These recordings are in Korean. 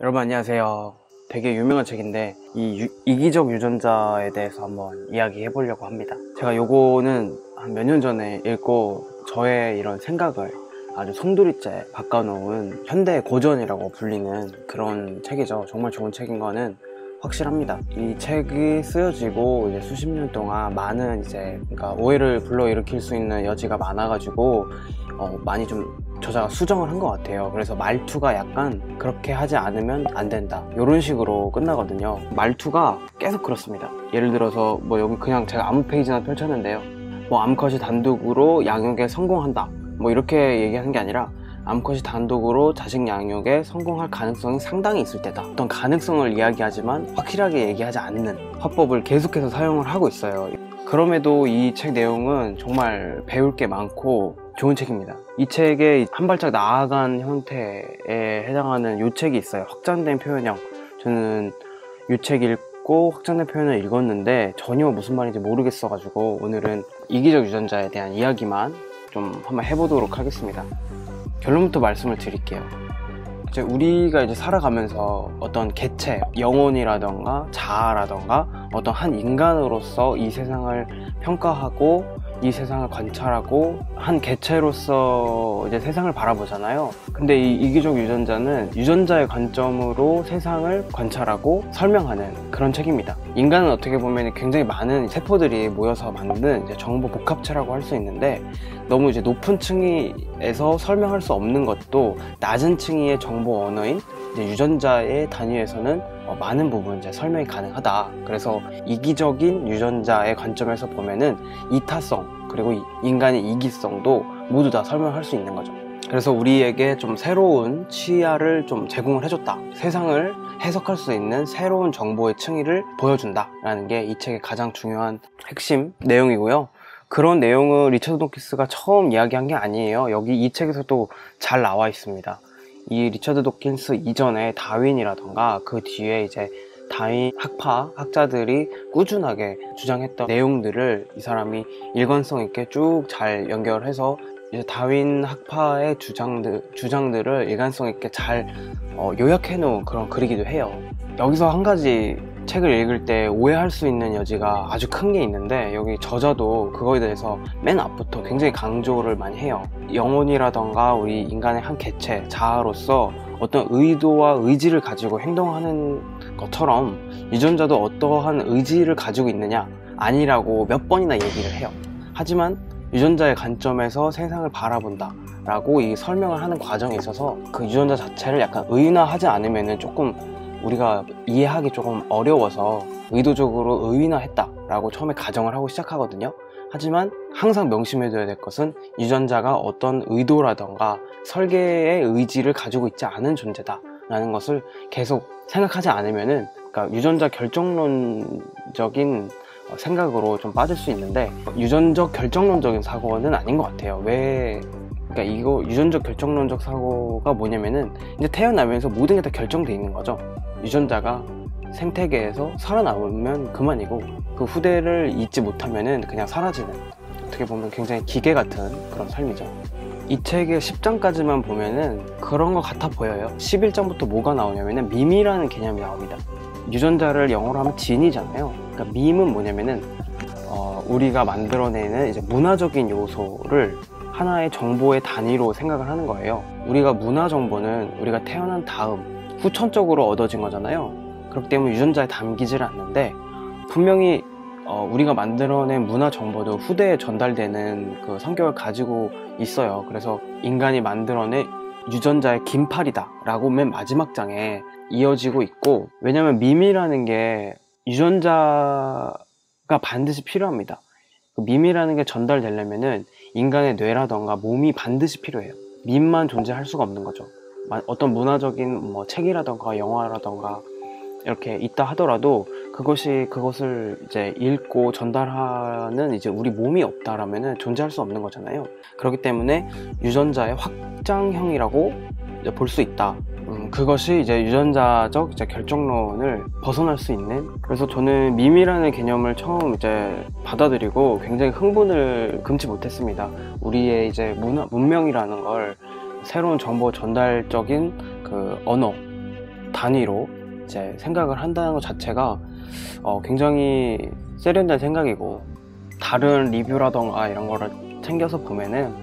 여러분 안녕하세요. 되게 유명한 책인데 이 이기적 유전자에 대해서 한번 이야기해 보려고 합니다. 제가 요거는 한 몇 년 전에 읽고 저의 이런 생각을 아주 송두리째 바꿔놓은 현대 고전이라고 불리는 그런 책이죠. 정말 좋은 책인 거는 확실합니다. 이 책이 쓰여지고 이제 수십 년 동안 많은 그러니까 오해를 불러일으킬 수 있는 여지가 많아가지고 많이 좀 저자가 수정을 한 것 같아요. 그래서 말투가 약간 그렇게 하지 않으면 안 된다 이런 식으로 끝나거든요. 말투가 계속 그렇습니다. 예를 들어서 뭐 여기 그냥 제가 아무 페이지나 펼쳤는데요, 뭐 암컷이 단독으로 양육에 성공한다 뭐 이렇게 얘기하는 게 아니라 암컷이 단독으로 자식 양육에 성공할 가능성이 상당히 있을 때다, 어떤 가능성을 이야기하지만 확실하게 얘기하지 않는 화법을 계속해서 사용을 하고 있어요. 그럼에도 이 책 내용은 정말 배울 게 많고 좋은 책입니다. 이 책에 한 발짝 나아간 형태에 해당하는 요 책이 있어요. 확장된 표현형. 저는 요 책 읽고 확장된 표현을 읽었는데 전혀 무슨 말인지 모르겠어가지고 오늘은 이기적 유전자에 대한 이야기만 좀 한번 해보도록 하겠습니다. 결론부터 말씀을 드릴게요. 이제 우리가 살아가면서 어떤 개체, 영혼이라던가 자아라던가 어떤 한 인간으로서 이 세상을 평가하고 이 세상을 관찰하고 한 개체로서 세상을 바라보잖아요. 근데 이 이기적 유전자는 유전자의 관점으로 세상을 관찰하고 설명하는 그런 책입니다. 인간은 어떻게 보면 굉장히 많은 세포들이 모여서 만든 정보 복합체라고 할 수 있는데, 너무 높은 층위에서 설명할 수 없는 것도 낮은 층위의 정보 언어인 유전자의 단위에서는 많은 부분 설명이 가능하다. 그래서 이기적인 유전자의 관점에서 보면은 이타성 그리고 인간의 이기성도 모두 다 설명할 수 있는 거죠. 그래서 우리에게 좀 새로운 치아를 좀 제공을 해줬다, 세상을 해석할 수 있는 새로운 정보의 층위를 보여준다 라는 게 이 책의 가장 중요한 핵심 내용이고요. 그런 내용을 리처드 도킨스가 처음 이야기한 게 아니에요. 여기 이 책에서도 잘 나와 있습니다. 이 리처드 도킨스 이전에 다윈이라던가 그 뒤에 다윈 학자들이 꾸준하게 주장했던 내용들을 이 사람이 일관성 있게 쭉 잘 연결해서 다윈 학파의 주장들을 일관성 있게 잘 요약해 놓은 그런 글이기도 해요. 여기서 한 가지 책을 읽을 때 오해할 수 있는 여지가 아주 큰 게 있는데, 여기 저자도 그거에 대해서 맨 앞부터 굉장히 강조를 많이 해요. 영혼이라던가 우리 인간의 한 개체, 자아로서 어떤 의도와 의지를 가지고 행동하는 것처럼 유전자도 어떠한 의지를 가지고 있느냐, 아니라고 몇 번이나 얘기를 해요. 하지만 유전자의 관점에서 세상을 바라본다 라고 이 설명을 하는 과정에 있어서 그 유전자 자체를 약간 의인화하지 않으면 조금 우리가 이해하기 조금 어려워서 의도적으로 의인화했다 라고 처음에 가정을 하고 시작하거든요. 하지만 항상 명심해둬야 될 것은 유전자가 어떤 의도라던가 설계의 의지를 가지고 있지 않은 존재다 라는 것을 계속 생각하지 않으면은, 그러니까 유전자 결정론적인 생각으로 좀 빠질 수 있는데, 유전적 결정론적인 사고는 아닌 것 같아요. 그러니까 이거 유전적 결정론적 사고가 뭐냐면은 태어나면서 모든 게 다 결정돼 있는 거죠. 유전자가 생태계에서 살아남으면 그만이고 그 후대를 잊지 못하면은 그냥 사라지는, 어떻게 보면 굉장히 기계 같은 그런 삶이죠. 이 책의 10장까지만 보면은 그런 것 같아 보여요. 11장부터 뭐가 나오냐면은 밈이라는 개념이 나옵니다. 유전자를 영어로 하면 진이잖아요. 그러니까 밈은 뭐냐면은 우리가 만들어내는 문화적인 요소를 하나의 정보의 단위로 생각을 하는 거예요. 우리가 문화 정보는 우리가 태어난 다음 후천적으로 얻어진 거잖아요. 그렇기 때문에 유전자에 담기질 않는데, 분명히 우리가 만들어낸 문화 정보도 후대에 전달되는 그 성격을 가지고 있어요. 그래서 인간이 만들어낸 유전자의 긴팔이다 라고 맨 마지막 장에 이어지고 있고, 왜냐면 밈이라는 게 유전자가 반드시 필요합니다. 그 밈이라는 게 전달되려면은 인간의 뇌라던가 몸이 반드시 필요해요. 밈만 존재할 수가 없는 거죠. 어떤 문화적인 책이라던가 영화라던가 이렇게 있다 하더라도 그것을 읽고 전달하는 우리 몸이 없다라면은 존재할 수 없는 거잖아요. 그렇기 때문에 유전자의 확장형이라고 볼 수 있다. 그것이 유전자적 결정론을 벗어날 수 있는, 그래서 저는 밈이라는 개념을 처음 받아들이고 굉장히 흥분을 금치 못했습니다. 우리의 문명이라는 걸 새로운 정보 전달적인 그 언어, 단위로 이제 생각을 한다는 것 자체가 굉장히 세련된 생각이고, 다른 리뷰라던가 이런 거를 챙겨서 보면은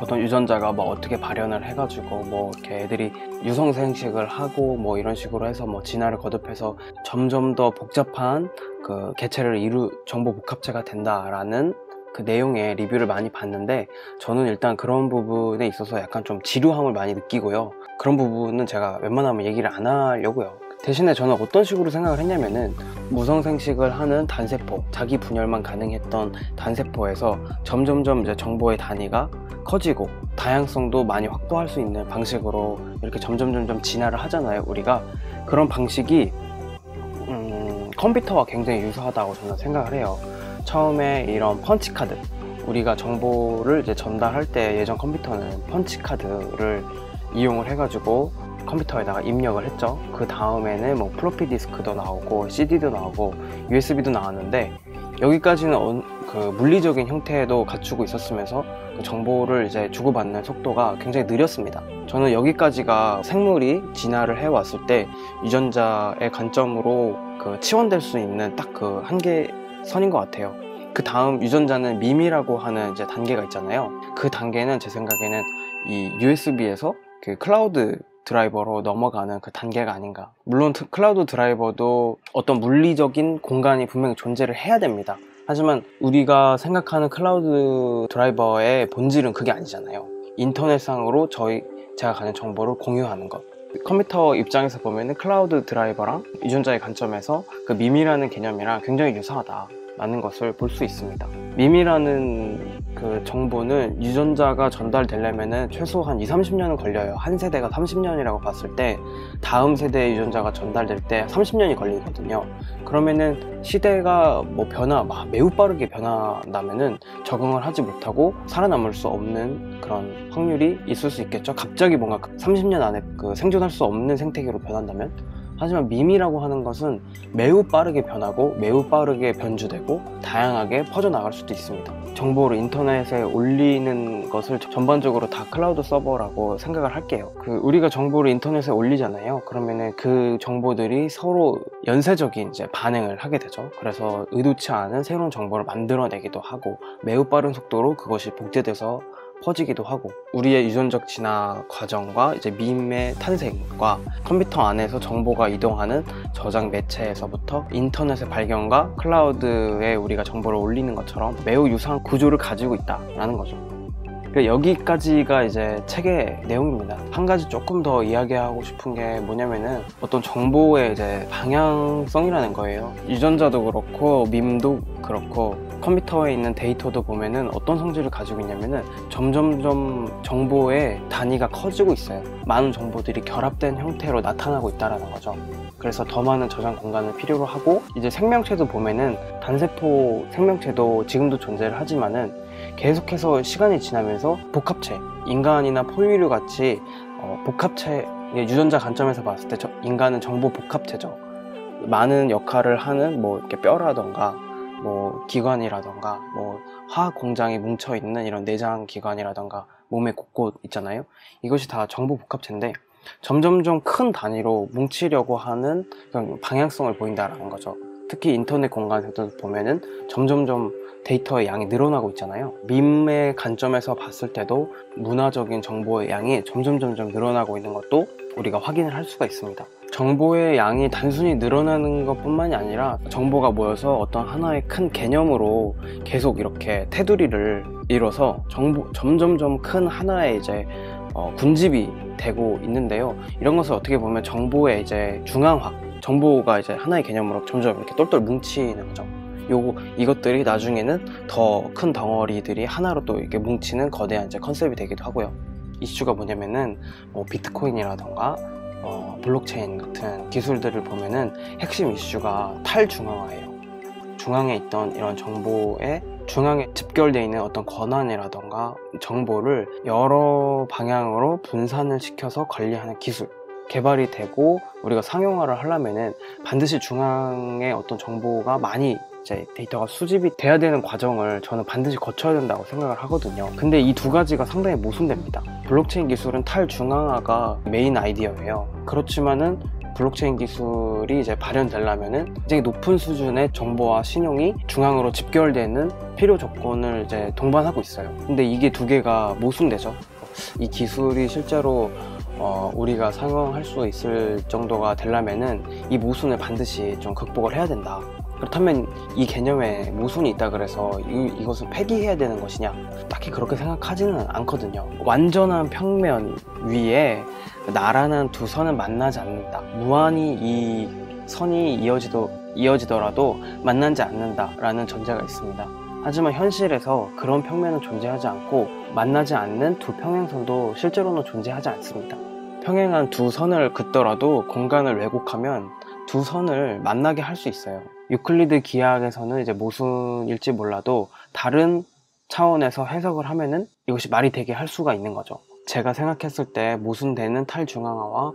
어떤 유전자가 뭐 어떻게 발현을 해가지고 뭐 이렇게 애들이 유성생식을 하고 뭐 이런 식으로 해서 뭐 진화를 거듭해서 점점 더 복잡한 그 개체를 정보 복합체가 된다라는 그 내용의 리뷰를 많이 봤는데, 저는 일단 그런 부분에 있어서 약간 좀 지루함을 많이 느끼고요. 그런 부분은 제가 웬만하면 얘기를 안 하려고요. 대신에 저는 어떤 식으로 생각을 했냐면은, 무성생식을 하는 단세포, 자기 분열만 가능했던 단세포에서 점점점 이제 정보의 단위가 커지고 다양성도 많이 확보할 수 있는 방식으로 이렇게 점점 진화를 하잖아요, 우리가. 그런 방식이 컴퓨터와 굉장히 유사하다고 저는 생각을 해요. 처음에 이런 펀치카드, 우리가 정보를 이제 전달할 때 예전 컴퓨터는 펀치카드를 이용을 해가지고 컴퓨터에다가 입력을 했죠. 그 다음에는 뭐 플로피 디스크도 나오고 CD도 나오고 USB도 나왔는데, 여기까지는 그 물리적인 형태도 갖추고 있었으면서 그 정보를 이제 주고받는 속도가 굉장히 느렸습니다. 저는 여기까지가 생물이 진화를 해왔을 때 유전자의 관점으로 그 치환될 수 있는 딱 그 한계선인 것 같아요. 그 다음 유전자는 밈이라고 하는 이제 단계가 있잖아요. 그 단계는 제 생각에는 이 USB에서 그 클라우드 드라이버로 넘어가는 그 단계가 아닌가. 물론 클라우드 드라이버도 어떤 물리적인 공간이 분명히 존재를 해야 됩니다. 하지만 우리가 생각하는 클라우드 드라이버의 본질은 그게 아니잖아요. 인터넷상으로 제가 가진 정보를 공유하는 것. 컴퓨터 입장에서 보면은 클라우드 드라이버랑 유전자의 관점에서 그 밈이라는 개념이랑 굉장히 유사하다라는 것을 볼 수 있습니다. 밈이라는 그 정보는 유전자가 전달되려면은 최소 한 20-30년은 걸려요. 한 세대가 30년이라고 봤을 때 다음 세대의 유전자가 전달될 때 30년이 걸리거든요. 그러면은 시대가 뭐 매우 빠르게 변한다면은 적응을 하지 못하고 살아남을 수 없는 그런 확률이 있을 수 있겠죠. 갑자기 뭔가 30년 안에 그 생존할 수 없는 생태계로 변한다면. 하지만 밈이라고 하는 것은 매우 빠르게 변하고 매우 빠르게 변주되고 다양하게 퍼져나갈 수도 있습니다. 정보를 인터넷에 올리는 것을 전반적으로 다 클라우드 서버라고 생각을 할게요. 우리가 정보를 인터넷에 올리잖아요. 그러면은 그 정보들이 서로 연쇄적인 이제 반응을 하게 되죠. 그래서 의도치 않은 새로운 정보를 만들어내기도 하고 매우 빠른 속도로 그것이 복제돼서 퍼지기도 하고, 우리의 유전적 진화 과정과 이제 밈의 탄생과 컴퓨터 안에서 정보가 이동하는 저장 매체에서부터 인터넷의 발견과 클라우드에 우리가 정보를 올리는 것처럼 매우 유사한 구조를 가지고 있다라는 거죠. 여기까지가 이제 책의 내용입니다. 한 가지 조금 더 이야기하고 싶은 게 뭐냐면은 어떤 정보의 이제 방향성이라는 거예요. 유전자도 그렇고 밈도 그렇고 컴퓨터에 있는 데이터도 보면은 어떤 성질을 가지고 있냐면은 점점점 정보의 단위가 커지고 있어요. 많은 정보들이 결합된 형태로 나타나고 있다는 거죠. 그래서 더 많은 저장 공간을 필요로 하고, 이제 생명체도 보면은 단세포 생명체도 지금도 존재를 하지만은 계속해서 시간이 지나면서 복합체, 인간이나 포유류 같이 복합체, 유전자 관점에서 봤을 때 인간은 정보 복합체죠. 많은 역할을 하는 뭐 이렇게 뼈라던가 뭐 기관이라던가 뭐 화학 공장이 뭉쳐 있는 이런 내장 기관이라던가 몸의 곳곳 있잖아요. 이것이 다 정보 복합체인데 점점점 큰 단위로 뭉치려고 하는 그런 방향성을 보인다라는 거죠. 특히 인터넷 공간에서도 보면은 점점점 데이터의 양이 늘어나고 있잖아요. 밈의 관점에서 봤을 때도 문화적인 정보의 양이 점점 늘어나고 있는 것도 우리가 확인을 할 수가 있습니다. 정보의 양이 단순히 늘어나는 것뿐만이 아니라 정보가 모여서 어떤 하나의 큰 개념으로 계속 이렇게 테두리를 이뤄서 점점점 큰 하나의 이제 군집이 되고 있는데요. 이런 것을 어떻게 보면 정보의 이제 중앙화, 정보가 이제 하나의 개념으로 점점 이렇게 똘똘 뭉치는 거죠. 이것들이 나중에는 더 큰 덩어리들이 하나로 또 이렇게 뭉치는 거대한 이제 컨셉이 되기도 하고요. 이슈가 뭐냐면은 비트코인이라던가 블록체인 같은 기술들을 보면은 핵심 이슈가 탈중앙화예요. 중앙에 있던 이런 정보의 중앙에 집결되어 있는 어떤 권한이라던가 정보를 여러 방향으로 분산을 시켜서 관리하는 기술, 개발이 되고 우리가 상용화를 하려면은 반드시 중앙에 어떤 정보가 많이 이제 데이터가 수집이 돼야 되는 과정을 저는 반드시 거쳐야 된다고 생각을 하거든요. 근데 이 두 가지가 상당히 모순됩니다. 블록체인 기술은 탈중앙화가 메인 아이디어예요. 그렇지만은 블록체인 기술이 이제 발현되려면은 굉장히 높은 수준의 정보와 신용이 중앙으로 집결되는 필요 조건을 이제 동반하고 있어요. 근데 이게 두 개가 모순되죠. 이 기술이 실제로 우리가 사용할 수 있을 정도가 되려면은 이 모순을 반드시 좀 극복을 해야 된다. 그렇다면 이 개념에 모순이 있다 그래서 이것을 폐기해야 되는 것이냐? 딱히 그렇게 생각하지는 않거든요. 완전한 평면 위에 나란한 두 선은 만나지 않는다. 무한히 이 선이 이어지더라도 만나지 않는다라는 전제가 있습니다. 하지만 현실에서 그런 평면은 존재하지 않고 만나지 않는 두 평행선도 실제로는 존재하지 않습니다. 평행한 두 선을 긋더라도 공간을 왜곡하면 두 선을 만나게 할 수 있어요. 유클리드 기하학에서는 이제 모순일지 몰라도 다른 차원에서 해석을 하면은 이것이 말이 되게 할 수가 있는 거죠. 제가 생각했을 때 모순되는 탈중앙화와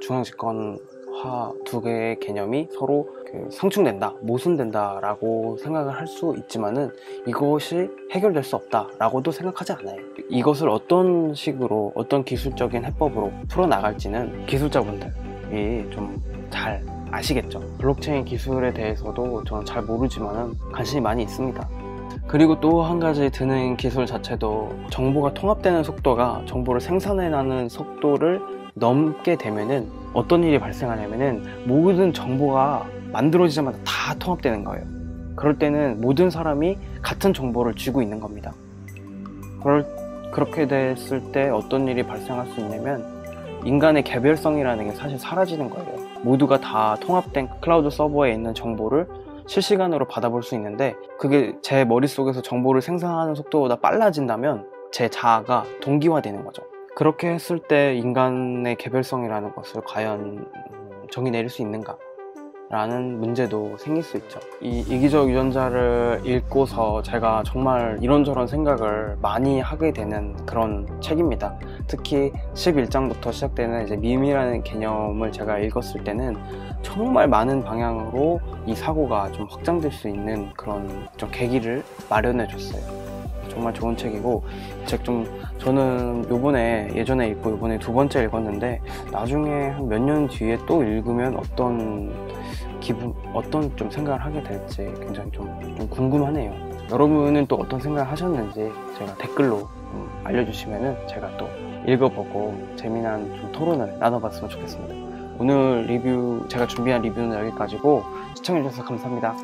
중앙집권화 두 개의 개념이 서로 상충된다, 모순된다 라고 생각을 할 수 있지만은 이것이 해결될 수 없다 라고도 생각하지 않아요. 이것을 어떤 식으로 어떤 기술적인 해법으로 풀어나갈지는 기술자분들이 좀 잘 아시겠죠. 블록체인 기술에 대해서도 저는 잘 모르지만은 관심이 많이 있습니다. 그리고 또 한 가지 드는 기술 자체도 정보가 통합되는 속도가 정보를 생산해내는 속도를 넘게 되면은 어떤 일이 발생하냐면은 모든 정보가 만들어지자마자 다 통합되는 거예요. 그럴 때는 모든 사람이 같은 정보를 쥐고 있는 겁니다. 그렇게 됐을 때 어떤 일이 발생할 수 있냐면 인간의 개별성이라는 게 사실 사라지는 거예요. 모두가 다 통합된 클라우드 서버에 있는 정보를 실시간으로 받아볼 수 있는데 그게 제 머릿속에서 정보를 생산하는 속도보다 빨라진다면 제 자아가 동기화되는 거죠. 그렇게 했을 때 인간의 개별성이라는 것을 과연 정의 내릴 수 있는가? 라는 문제도 생길 수 있죠. 이 이기적 유전자를 읽고서 제가 정말 이런저런 생각을 많이 하게 되는 그런 책입니다. 특히 11장부터 시작되는 이제 밈이라는 개념을 제가 읽었을 때는 정말 많은 방향으로 이 사고가 좀 확장될 수 있는 그런 좀 계기를 마련해 줬어요. 정말 좋은 책이고 저는 예전에 읽고 요번에 두 번째 읽었는데 나중에 한 몇 년 뒤에 또 읽으면 어떤 좀 생각을 하게 될지 굉장히 좀 궁금하네요. 여러분은 또 어떤 생각을 하셨는지 제가 댓글로 알려주시면은 제가 또 읽어보고 재미난 좀 토론을 나눠봤으면 좋겠습니다. 오늘 제가 준비한 리뷰는 여기까지고 시청해주셔서 감사합니다.